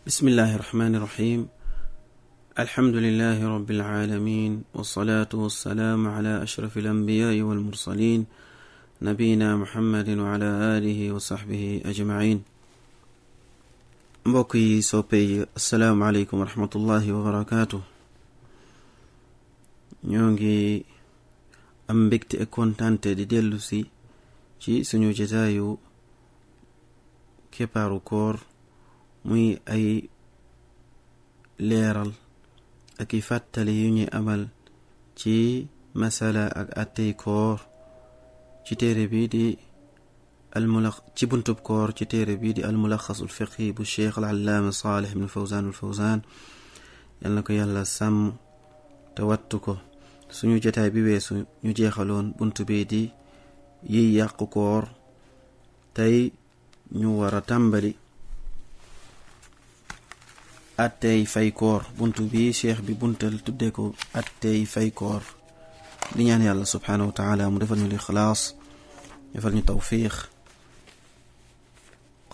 بسم الله الرحمن الرحيم. الحمد لله رب العالمين، والصلاة والسلام على أشرف الأنبياء والمرسلين نبينا محمد وعلى آله وصحبه أجمعين. mbokki soppe yi assalaamu aleykum wa rahmatullahi wa barakaatu. ñoo ngi am mbégte ak kontante di dellu si ci suñu jotaayu keppaaru koor, muy ay leeral ak i fàttali yu ñuy amal ci masala ak attey koor ci téere bi di ci buntub koor ci téere bi di almulaxasul fiqhi bu cheikh al-allaama Saalih ibn Fawzaan al-Fawzaan, yal na ko yàlla sàmm te wattu ko. suñu jotaay bi weesu ñu jeexaloon bunt bi di yiy yàqu koor. tey ñu war a tàmbali attey fay koor. bunt bi cheikh bi buntal tudde ko attey fay koor, di ñaan yàlla subhaanahu wa taala mu defal ñu lixlaas, defal ñu tawfiq.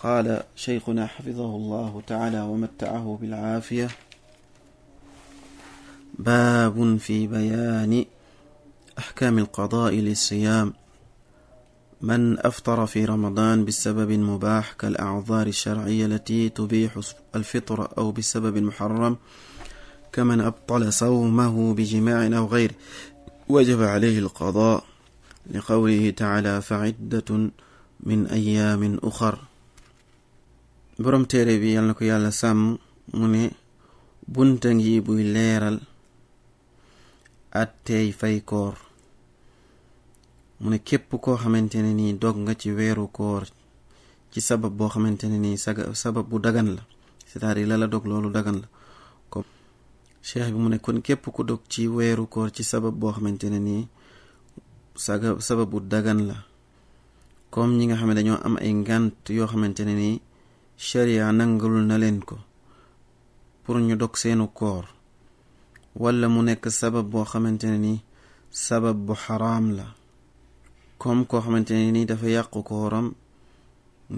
qaala cheikhuna xafidahu llahu taala wa mattaahu bilcaafiya: baabun fi bayaani axkaami alqadaai lilsiyaam. من أفطر في رمضان بسبب مباح كالأعذار الشرعية التي تبيح الفطر أو بسبب محرم كمن أبطل صومه بجماع أو غيره وجب عليه القضاء، لقوله تعالى: فعدة من أيام أخر. borom téere bi yal na ko yàlla sàmm mu ne bunta ngi buy leeral attey fay koor. mu ne képp koo xamante ne nii dog nga ci weeru koor ci sabab boo xamante ne nii sabab bu dagan la, c'est-à-dire la dog loolu dagan la. comme cheikh bi mu ne kon képp ku dog ci weeru koor ci sabab boo xamante ne nii sabab bu dagan la, comme ñi nga xam ne dañoo am ay ngànt yoo xamante ne nii sharia nangalul na leen ko pour ñu dog seenu koor, wala mu nekk sabab boo xamante ne nii sabab bu xaraam la, comme koo xamante ne nii dafa yàqu kooram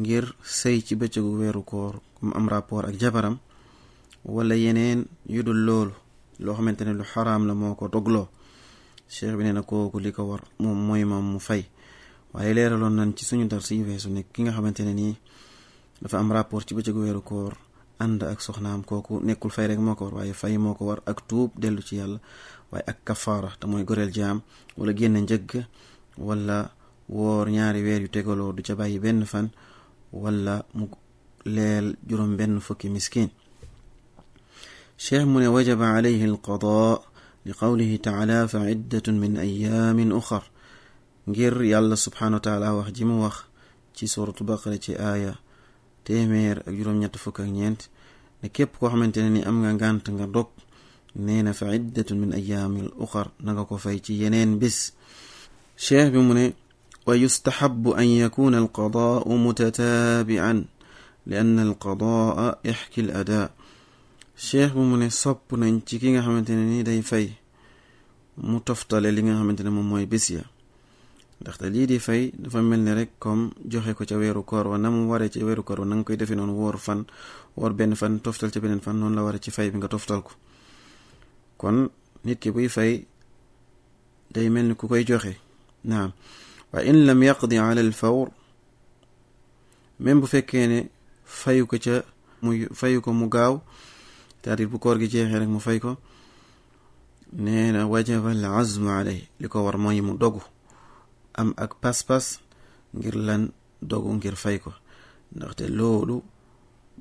ngir sëy ci bëccëgu weeru koor, comme am rapport ak jabaram, wala yeneen yu dul loolu loo xamante ne lu xaraam la moo ko dogloo. cheikh bi nee na kooku li ko war moom mooy moom mu fay. waaye leeraloon nañ ci suñu dar si weesu ne ki nga xamante ne nii dafa am rapport ci bëccëgu weeru koor ànd ak soxnaam, kooku nekkul fay rek moo ko war, waaye fay moo ko war ak tuub dellu ci yàlla, waaye ak kafaara te mooy goreel jaam, wala génn njëgg, wala woor ñaari weer yu tegaloo du ca bàyyi benn fan, wala mu leel juróom benn fukki miskin. cheikh mu ne wajaba alayhi alqadaa li qawlihi taala: fa iddatun min ayaamin uxar, ngir yàlla subhaanahu wa taala wax ji mu wax ci suratul baqara ci aaya 184 ne képp koo xamante ne ni am nga ngànt nga dog, nee na fa iddatun min ayaamin uxar, na nga ko fay ci yeneen bis. cheikh bi mu ne wa yustahabu an yakuna alqadaau mutataabian li anna alqadaa yaxki al adaa. cheikh bi mu ne sopp nañ ci ki nga xamante ne ni day fay mu toftale li nga xamante ne moom mooy bis ya, ndaxte lii di fay dafa mel ni rek comme joxe ko ca weeru koor wa na mu waree ci weeru koor wa na nga koy defee noonu, woor benn fan toftal ca beneen fan, noonu la waree ci fay bi nga toftal ko. kon nit ki buy fay day mel ni ku koy joxe. naam, wa in lam yaqdi ala al fawr, même bu fekkee ne fayu ko mu gaaw, c'est-à-dire bu koor gi jeexee rek mu fay ko, nee na wajaba al azmu alay, li ko war mooy mu dogu, am ak pas-pas ngir lan dogu ngir fay ko, ndaxte loolu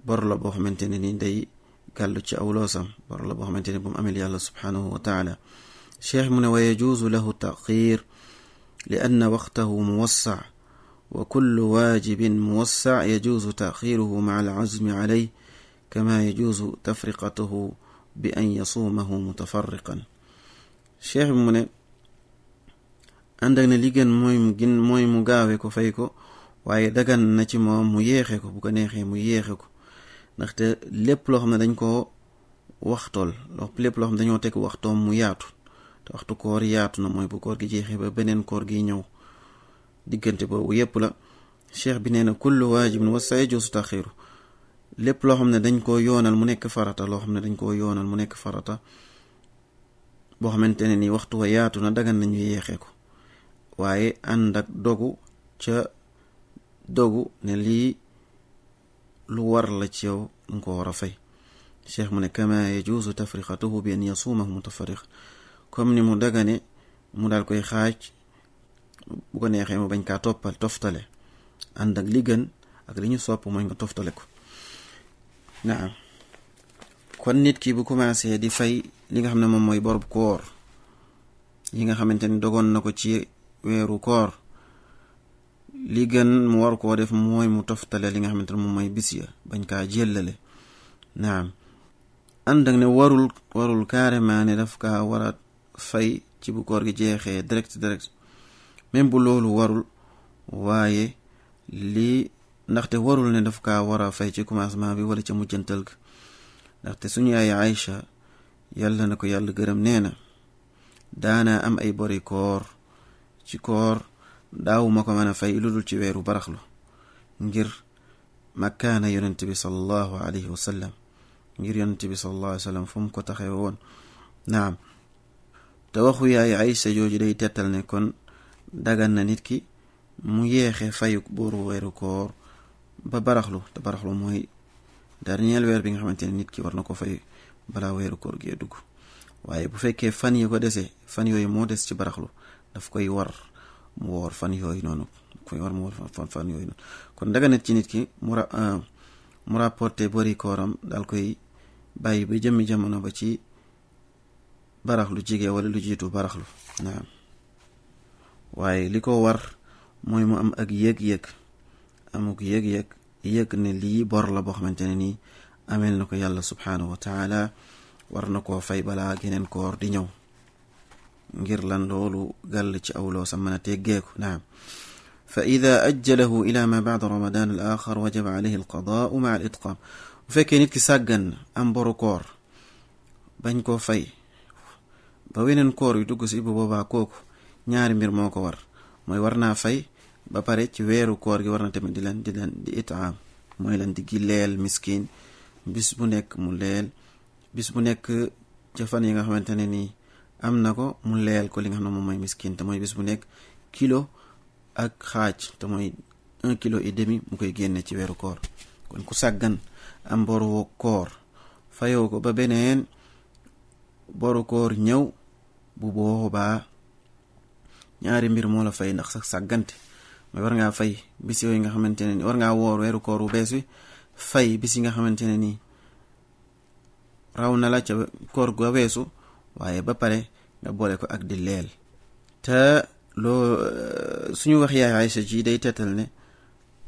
bor la boo xamante ne ni day gàllu ci aw loosam, bor la boo xamante ne bu mu amel yàlla subhaanahu wa taala. cheikh mu ne wa yajuuzu lahu taxir li anna waqtahu muwassa, wa kullu waajibin muwassa yajuuzu taxiruhu maa al azmi alay kama yajuuzu tafriqatuhu bi an yasuumahu mutafarriqan. cheikh bi mu ne ànd ak ne li gën mooy mu gaawe ko fay ko, waaye dagan na ci moom mu yéexe ko, bu ko neexee mu yéexe ko, ndaxte lépp loo xam ne dañ koo waxtool, lépp loo xam ne dañoo teg waxtoom mu yaatu, te waxtu koor yaatu na, mooy bu koor gi jeexee ba beneen koor gi ñëw, diggante boobu yépp la. cheikh bi nee na kullu waajibin wasa yajuuzu taxiru, lépp loo xam ne dañ koo yoonal mu nekk farata loo xam ne dañ koo yoonal mu nekk farata boo xamante ne ni waxtu wa yaatu na dagan nañu yeexee ko waaye ànd ak dogu ca dogu ne lii lu war la ci yow nga ko war a fay cheikh mu ne kama yajuuzu tafriqatuhu bi an yasuumahu mutafarriq comme ni mu dagane mu daal koy xaaj bu ko neexee mu bañ kaa toftale ànd ak li gën ak li ñu sopp mooy nga toftale ko naam kon nit ki bu commencé di fay li nga xam ne moom mooy borob koor yi nga xamante ni dogoon na ko ci weeru koor li gën mu war koo def mooy mu toftale li nga xamante ne moom mooy bis ya bañ kaa jëllale naam ànd ak ne warul carrément ne daf kaa war a fay ci bu koor gi jeexee direct même bu loolu warul waaye lii ndaxte warul ne daf kaa war a fay ci commencement bi wala ca mujjantal ga ndaxte suñu yaay Aïcha yàlla na ko yàlla gërëm nee na daana am ay bori koor ci koor daawuma ko mën a fay lu dul ci weeru baraxlu ngir makkaana yonent bi sallallahu alayhi wa sallam ngir yonent bi sallallahu alayhi wa sallam fu mu ko taxee woon naam te waxu yaay Aïcha jooju day tettal ne kon dagan na nit ki mu yeexe fayu booru weeru koor ba baraxlu te baraxlu mooy dernier weer bi nga xamante ne nit ki war na ko fay balaa weeru koor gi dugg waaye bu fekkee fan yi ko desee fan yooyu moo des ci baraxlu daf koy war mu woor fan yooyu noonu fan yooyu noonu kon daganat ci nit ki mu rapporté bari kooram daal koy bàyyi ba jëmmi jamono ba ci baraxlu jige wala lu jiitu baraxlu naam waaye li ko war mooy mu am ak yëg-yëg yëg ne lii bor la boo xamante ne nii ameel na ko yàlla subhaanahu wa taala war na koo fay balaa geneen koor di ñëw ngir lan loolu gàll ci awloo sa mën a teggeeku naam fa ida ajjalahu ila ma ba'da ramadan al axar wajaba alayhi al qadaa'u ma'a al itqaam bu fekkee nit ki sàggan am boru koor bañ koo fay ba weneen koor yu dugg si bu boobaa kooku ñaari mbir moo ko war mooy war naa fay ba pare ci weeru koor gi war na tamit di itaam mooy lan di gi leel miskin bis bu nekk mu leel bis bu nekk ca fan yi nga xamante ne nii am na ko mu leel ko li nga xam ne moom mooy miskin te mooy bis bu nekk kilo ak xaaj te mooy 1,5 kilo mu koy génne ci weeru koor kon ku sàggan am boru koor fayoo ko ba beneen boru koor ñëw bu boobaa ñaari mbir moo la fay ndax sax sàggante mooy war ngaa fay bis yooyu nga xamante ne ni war ngaa woor weeru koor bu bees wi fay bis yi nga xamante ne nii raw na la ca koor gu weesu waaye ba pare nga boole ko ak di leel te loo suñu wax yaay Aïcha ji day tettal ne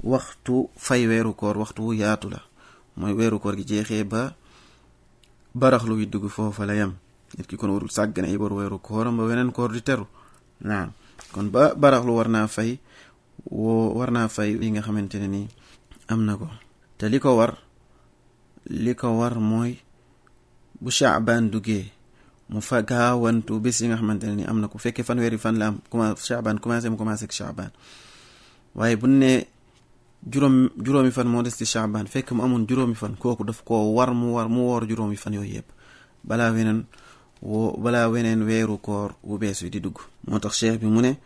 waxtu fay weeru koor waxtu wu yaatu la mooy weeru koor gi jeexee ba baraxlu wi dugg foofa la yam nit ki kon warul sàggane ay bor weeru kooram ba weneen koor di teru naam kon ba baraxlu war naa fay li nga xamante ne nii am na ko te li ko war mooy bu Sha'ban duggee mu fa gaawantu bés yi nga xamante ne nii am na ko fekkee fanweeri fan la am Sha'ban commencé ak Sha'ban waaye bu ne juróomi fan moo des ci Sha'ban fekk mu amoon juróomi fan kooku daf koo war mu woor juróomi fan yooyu yëpp balaa weneen weeru koor wu bees wi di dugg moo tax cheikh bi mu ne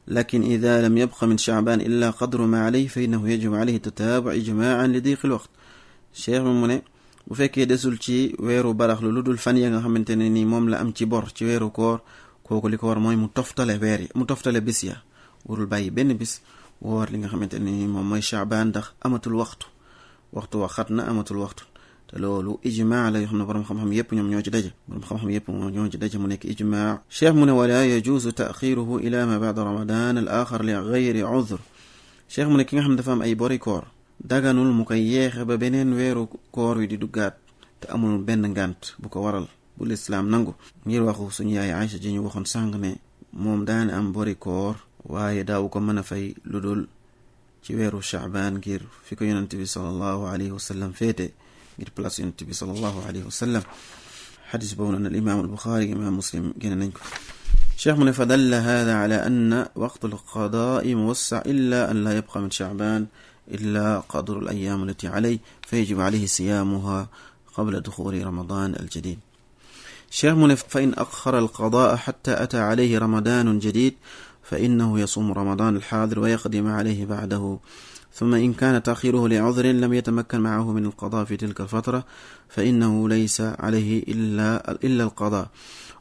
lakin ida lam yabqa min Sha'ban illa qadru ma alayhi fa innahu yajibu alayhi tataabu ijma'an li diqi al-waqt cheikh bi mu ne bu fekkee desul ci weeru baraxlu lu dul fan ya nga xamante ne ni moom la am ci bor ci weeru koor kooku li ko war mooy mu toftale bis ya warul bàyyi benn bis woor li nga xamante ne ni moom mooy Sha'ban ndax amatul waxtu wa xat na amatul waxtu te loolu ijmaa la yoo xam ne borom xam-xam yépp ñoom ñoo ci daje mu nekk ijmaa cheikh mu ne wala yajuuzu taxiruhu ila ma ba'da ramadan al axar li gayri udhr cheikh mu ne ki nga xam ne dafa am ay bori koor daganul mu koy yeexe ba beneen weeru koor wi di duggaat te amul benn ngànt bu ko waral bu lislaam nangu ngir waxu suñu yaay Aïcha ji ñu waxoon sàng ne moom daana am bori koor waaye daawu ko mën a fay lu dul ci weeru Sha'ban ngir fi ko yonent bi sallallahu alayhi wa sallam féete ngir place yonent bi sallallahu alayhi wa sallam xadis boobu noonu al imam al Buxaari imam Muslim génne nañ ko cheikh mu ne fa dalla hada ala anna waqtu al qadaai muwassa illa an la yabqa min Sha'ban إلا قدر الأيام التي عليه فيجب عليه صيامها قبل دخول رمضان الجديد. الشيخ من فإن أخر القضاء حتى أتى عليه رمضان جديد فإنه يصوم رمضان الحاضر ويقدم عليه بعده. ثم إن كان تأخيره لعذر لم يتمكن معه من القضاء في تلك الفترة فإنه ليس عليه إلا القضاء.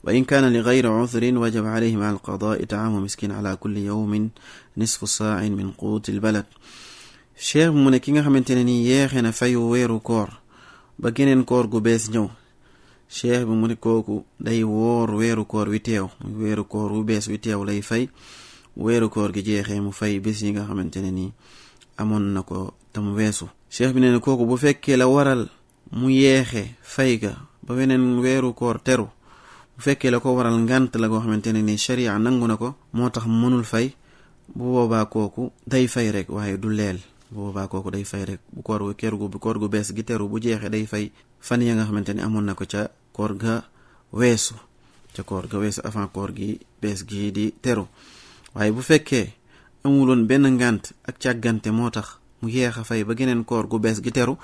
وإن كان لغير عذر وجب عليه مع القضاء إطعام مسكين على كل يوم نصف صاع من قوت البلد. cheikh mu ne ki nga xamante ne nii yeexe na fayu weeru koor ba geneen koor gu bees ñëw cheikh bi mu ne kooku day woor weeru koor wi teew weeru koor wu bees wi teew lay fay weeru koor gi jeexee mu fay bés yi nga xamante ne nii amoon na ko tam weesu. cheikh bi ne kooku bu fekkee la waral mu yeexe fay ga ba weneen weeru koor teru bu fekkee la ko waral ngant la goo xamante ne nii sharia nangu na ko moo tax mënul fay bu boobaa kooku day fay rek waaye du leel. bu boobaa kooku day fay rek bu koor gu bees gi teru bu jeexee day fay fan ya nga xamante ni amoon na ko ca koor ga weesu avant koor gi bees gi di teru. waaye bu fekkee amuloon benn ngant ak càggante moo tax mu yeex a fay ba geneen koor gu bees gi teru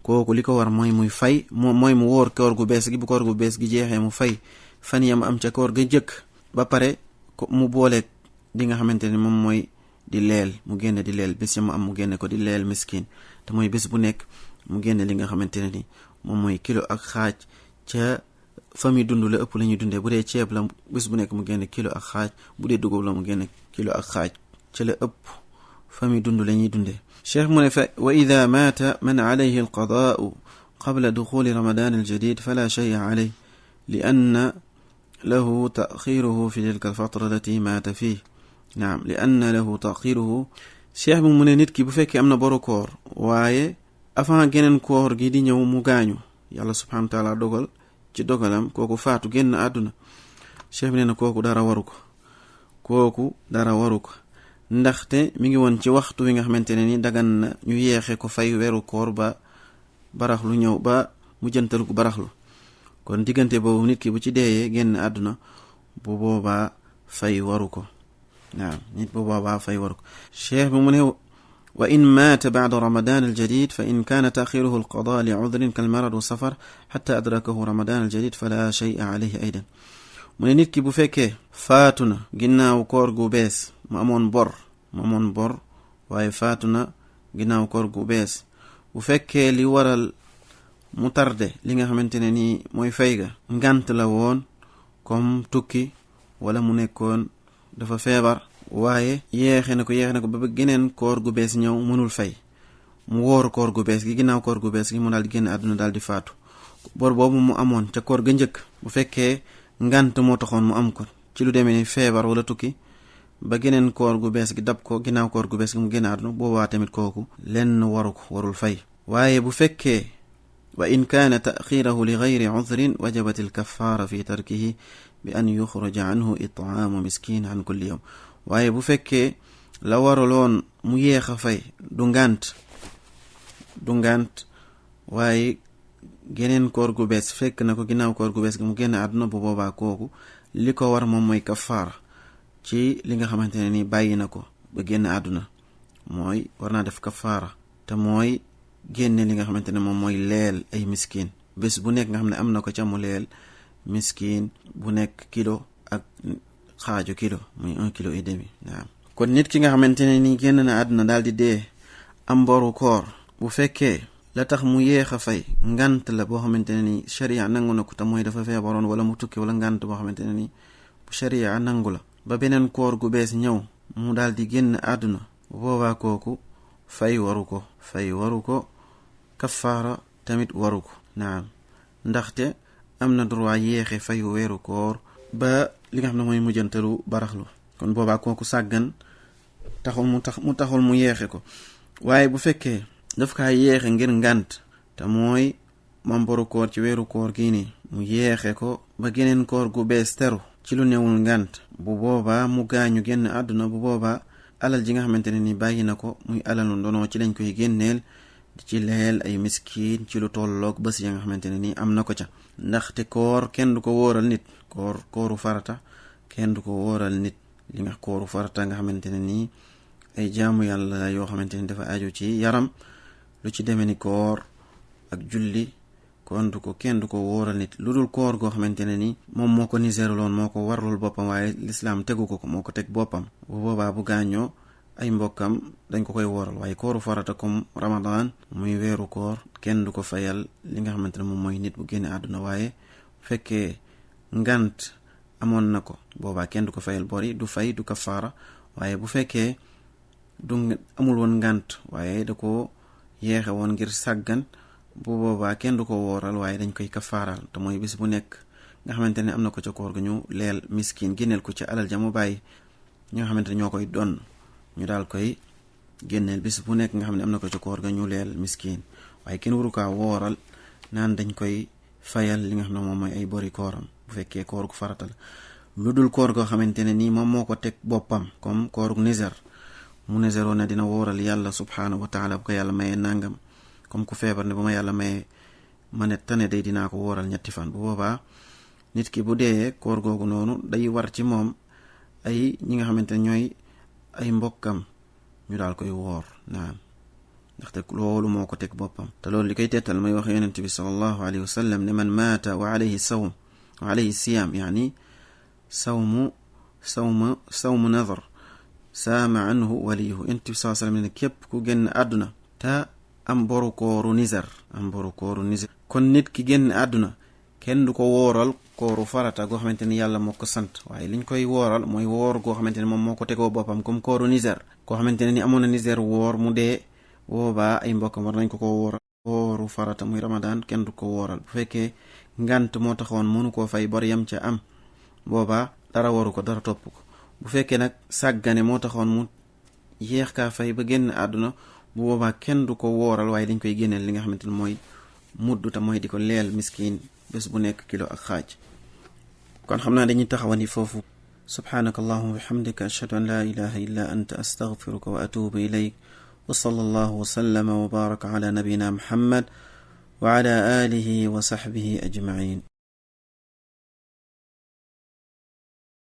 kooku li ko war mooy muy fay mooy mu wóor koor gu bees gi bu koor gu bees gi jeexee mu fay fan ya mu am ca koor ga jëkk ba pare mu boole di nga xamante ni moom mooy di leel mu génne di leel bés ya mu am mu génne ko di leel miskin te mooy bés bu nekk mu génne li nga xamante ne ni moom mooy kilo ak xaaj ca famille dund la ëpp la ñuy dundee bu dee ceeb la bés bu nekk mu génne kilo ak xaaj bu dee dugub la mu génne kilo ak xaaj ca la ëpp famille dund la ñuy dundee. cheikh mu ne fa wa ida maata man alayhi alqadaau qabla duxuli ramadan aljadid fala shay'a alayhi li anna lahu taxiruhu fi tilka alfatra allati maata fii. naam li anna lahu taxiruhu cheikh bi mu ne nit ki bu fekkee am na boru koor waaye avant geneen koor gi di ñëw mu gaañu yàlla subhanahu wa taala dogal ci dogalam kooku faatu génn àdduna cheikh bi nee na kooku dara waru ko ndaxte mi ngi woon ci waxtu wi nga xamante ne ni dagan na ñu yeexe ko fay weeru koor ba baraxlu ñëw ba mu jëntal gu baraxlu kon diggante boobu nit ki bu ci deeyee génn àdduna bu boobaa fay waru ko. naam nit bu boobaa fay waru ko. cheikh bi mu ne wa in maata ba'da ramadan aljadid fa in kaana taxiruhu alqada li udrin kalmarad wa safar xatta adrakahu ramadan aljadid fala shay'a alayhi aydan. mu ne nit ki bu fekkee faatu na ginnaaw koor gu bees mu amoon bor waaye faatu na ginnaaw koor gu bees bu fekkee li waral mu tarde li nga xamante ne nii mooy fay ga ngant la woon comme tukki wala mu nekkoon dafa feebar waaye yeexe na ko ba geneen koor gu bees ñëw mënul fay mu wóor koor gu bees gi ginnaaw koor gu bees gi mu daal di génn àdduna daal di faatu bor boobu mu amoon ca koor ga njëkk bu fekkee ngant moo taxoon mu am ko ci lu demee ni feebar wala tukki ba geneen koor gu bees gi dab ko ginnaaw koor gu bees gi mu génn àdduna boobaa tamit kooku lenn warul fay. waaye bu fekkee wa in kaana taxiirahu li gayri udrin wajabat alkafaara fi tarkihi bi an yuxraja anhu it'aamu miskin an kulli yawm. waaye bu fekkee la waraloon mu yeex a fay du ngant waaye geneen koor gu bees fekk na ko ginnaaw koor gu bees gi mu génn àdduna bu boobaa kooku li ko war moom mooy kafaara ci li nga xamante ne ni bàyyi na ko ba génn àdduna mooy war naa def kafaara te mooy génne li nga xamante ne moom mooy leel ay miskin bés bu nekk nga xam ne am na ko ca mu leel miskin bu nekk kilo ak xaaju kilo muy 1,5 kilo. naam kon nit ki nga xamante ne ni génn na àdduna daal di dee am boru koor bu fekkee la tax mu yéex a fay ngant la boo xamante ne ni sharia nangu na ko te mooy dafa feebaroon wala mu tukki wala ngant boo xamante ne ni bu sharia nangu la ba beneen koor gu bees ñëw mu daal di génn àdduna boobaa kooku fay waru ko kafaara tamit waru ko. naam ndaxte am na droit yéexe fayu weeru koor ba li nga xam ne mooy mujjantalu baraxlu kon boobaa kooku sàggan taxul mu yéexe ko. waaye bu fekkee daf kaa yéexe ngir ngànt te mooy mam boru koor ci weeru koor gii nii mu yéexe ko ba geneen koor gu bees teru ci lu newul ngànt bu boobaa mu gaañu génn àdduna bu boobaa alal ji nga xamante ne ni bàyyi na ko muy alalu ndono ci lañ koy génneel di ci leel ay miskin ci lu tolloog bés ya nga xamante ne ni am na ko ca. ndaxte koor kenn du ko wóoral nit kooru farata kenn du ko wóoral nit li nga kooru farata nga xamante ne nii ay jaamu yàlla yoo xamante ni dafa aju ci yaram lu ci demee ni koor ak julli kon kenn du ko wóoral nit lu dul koor goo xamante ne ni moom moo ko niseeruloon moo ko warlul boppam waaye lislaam tegu ko moo ko teg boppam bu boobaa bu gaañoo ay mbokkam dañ ko koy wóoral waaye kooru farata comme ramadan muy weeru koor kenn du ko fayal li nga xamante ne moom mooy nit bu génne àdduna waaye fekkee ngant amoon na ko boobaa kenn du ko fayal bori du fay du kafaara waaye bu fekkee du amul woon ngant waaye da ko yeexe woon ngir sàggan bu boobaa kenn du ko wooral waaye dañ koy kafaaral te mooy bis bu nekk nga xamante ne am na ko ca koor ga ñu leel miskin génneel ko ci alal ja mu bàyyi ñi nga xamante ne ñoo koy donn ñu daal koy génneel bis bu nekk nga xam ne am na ko ca koor ga ñu leel miskin waaye kenn waru kaa wooral naan dañ koy fayal li nga xam ne moom mooy ay bori kooram bu fekkee koor gu farata la lu dul koor goo xamante ne nii moom moo ko teg boppam comme koor gu niser mu niseroo ne dina wooral yàlla subhaanahu wa taala bu ko yàlla mayee nangam comme ku feebar ne bu ma yàlla mayee ma ne tane day dinaa ko wooral 3 fan bu boobaa nit ki bu dee koor googu noonu day war ci moom ay ñi nga xamante ne ñooy ay mbokkam ñu daal koy woor naam ndaxte loolu moo ko teg boppam te loolu li koy tettal may wax yonent bi sallallahu alayhi wa sallam ne man maata wa alayhi sawm wa alayhi siyam yani sawmu nadar saama anhu waliyuhu yonent bi sallallahu alayhi wa sallam ne képp ku génn àdduna te am boru kooru nizar kon nit ki génn àdduna kenn du ko wooral kooru farata goo xamante ni yàlla moo ko sant waaye liñ koy wooral mooy woor goo xamante ne moom moo ko tegoo boppam comme kooru nizar koo xamante ne ni amoon na nizar woor mu dee boobaa ay mbokkam war nañ ko wooral kooru farata muy ramadan kenn du ko wooral bu fekkee ngant moo taxoon mënu koo fay bor yam ca am boobaa dara waru ko dara topp ko bu fekkee nag sàggane moo taxoon mu yéex kaa fay ba génn àdduna bu boobaa kenn du ko wooral waaye dañ koy génneel li nga xamante ne mooy mudd te mooy di ko leel miskin bés bu nekk kilo ak xaaj kon xam naa dañuy taxawani foofu subhanaka allahumma wa bihamdika ashhadu an la ilaha illa anta astaghfiruka wa atubu ilayk wa sallallahu wa sallama wa baraka ala nabiyyina muhammad wa ala alihi wa sahbihi ajma'in